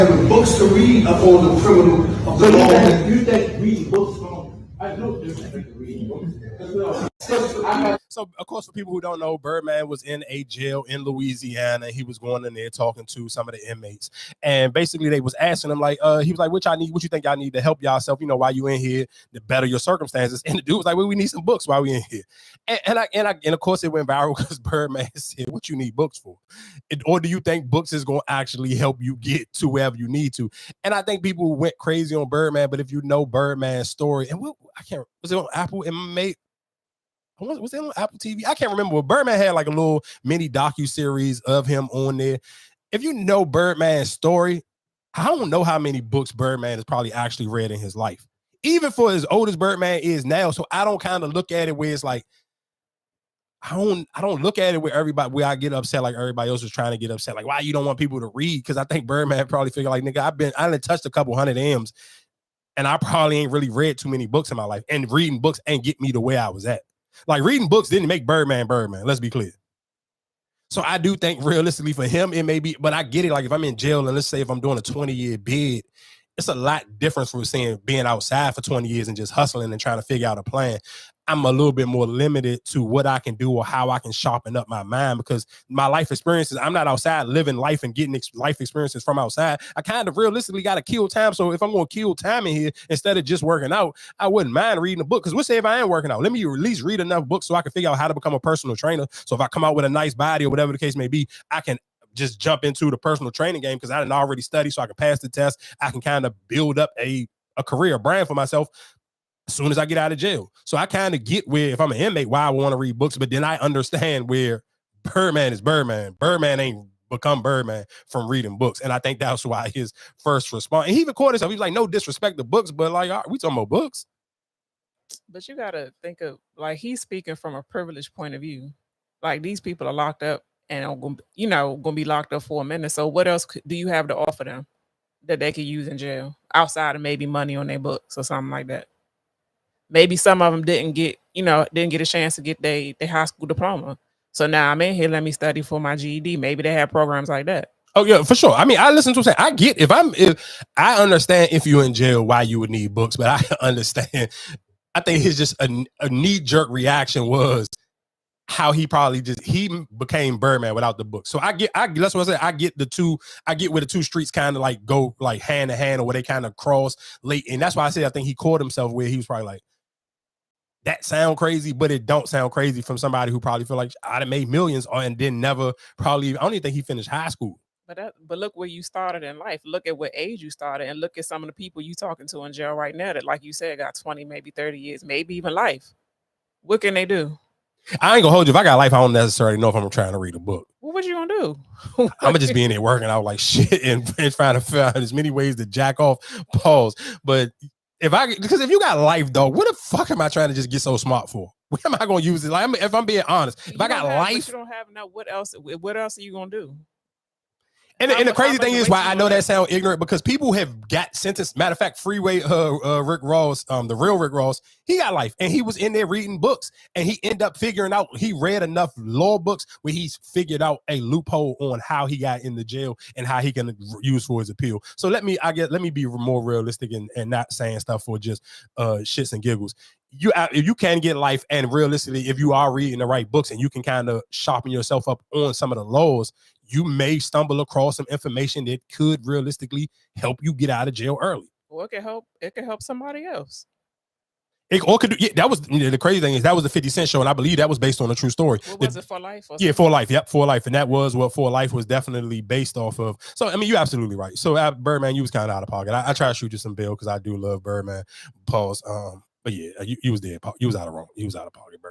having books to read upon the criminal of the law. You think reading books from? I know different than reading books. So, of course, for people who don't know, Birdman was in a jail in Louisiana. He was going in there talking to some of the inmates, and basically they was asking him like, he was like, "What y'all need? What you think y'all need to help yourself? You know, while you in here, to better your circumstances." And the dude was like, "Well, we need some books while we in here." And of course, it went viral because Birdman said, "What you need books for? Or do you think books is going to actually help you get to wherever you need to?" And I think people went crazy on Birdman, but if you know Birdman's story, and I can't, was it on Apple? Was it on Apple TV? I can't remember. But Birdman had like a little mini docu-series of him on there. If you know Birdman's story, I don't know how many books Birdman has probably actually read in his life, even for as old as Birdman is now. So I don't kind of look at it where it's like, I don't look at it where I get upset like everybody else is trying to get upset. Like, why you don't want people to read? Because I think Birdman probably figured like, nigga, I done touched a couple hundred M's, and I probably ain't really read too many books in my life. And reading books ain't get me to where I was at. Like, reading books didn't make Birdman Birdman. Let's be clear. So I do think realistically for him, it may be, but I get it. Like if I'm in jail and let's say if I'm doing a 20-year bid, it's a lot different from saying being outside for 20 years and just hustling and trying to figure out a plan. I'm a little bit more limited to what I can do or how I can sharpen up my mind because my life experiences, I'm not outside living life and getting life experiences from outside. I kind of realistically got to kill time. So if I'm going to kill time in here instead of just working out, I wouldn't mind reading a book. Because let's say if I am working out, let me at least read enough books so I can figure out how to become a personal trainer. So if I come out with a nice body or whatever the case may be, I can just jump into the personal training game because I didn't already study so I can pass the test. I can kind of build up a career, a brand for myself as soon as I get out of jail. So I kind of get where if I'm an inmate, why I want to read books, but then I understand where Birdman is Birdman. Birdman ain't become Birdman from reading books. And I think that's why his first response, and he even caught himself, he was like, no disrespect to books, but like, we talking about books. But you got to think of, like, he's speaking from a privileged point of view. Like, these people are locked up and are going to be locked up for a minute. So what else do you have to offer them that they could use in jail outside of maybe money on their books or something like that? Maybe some of them didn't get a chance to get their high school diploma. So now I'm in here, let me study for my GED. Maybe they have programs like that. Oh yeah, for sure. I mean, I listen to what I'm saying. I get if I understand if you're in jail why you would need books, but I understand. I think it's just a knee-jerk reaction was how he probably he became Birdman without the book. So I that's what I said. I get where the two streets kind of like go like hand to hand or where they kind of cross late. And that's why I say I think he caught himself where he was probably like, that sound crazy, but it don't sound crazy from somebody who probably feel like I'd have made millions and then never probably, I don't even think he finished high school. But look where you started in life. Look at what age you started and look at some of the people you talking to in jail right now that, like you said, got 20, maybe 30 years, maybe even life. What can they do? I ain't gonna hold you. If I got life, I don't necessarily know if I'm trying to read a book. Well, what you gonna do? I'm gonna just be in there working out like shit and trying to find as many ways to jack off. Pause. But because if you got life, though, what the fuck am I trying to just get so smart for? What am I gonna use it? Like, if I'm being honest, if I got life, you don't have enough. What else? What else are you gonna do? And the crazy thing is why I know that sound ignorant because people have got sentenced. Matter of fact, Freeway Rick Ross, the real Rick Ross, he got life and he was in there reading books and he ended up figuring out, he read enough law books where he's figured out a loophole on how he got in the jail and how he can use for his appeal. So let me be more realistic and not saying stuff for just shits and giggles. If you can get life and realistically, if you are reading the right books and you can kind of sharpen yourself up on some of the laws, you may stumble across some information that could realistically help you get out of jail early. Well, it could help somebody else. That was the crazy thing is that was the 50 Cent show, and I believe that was based on a true story. What was it, For Life? Yeah, For Life. Yep, For Life, and that was what For Life was definitely based off of. So I mean, you're absolutely right. So Birdman, you was kind of out of pocket. I try to shoot you some bill because I do love Birdman. Pause. But yeah, you was there. You was out of pocket, Birdman.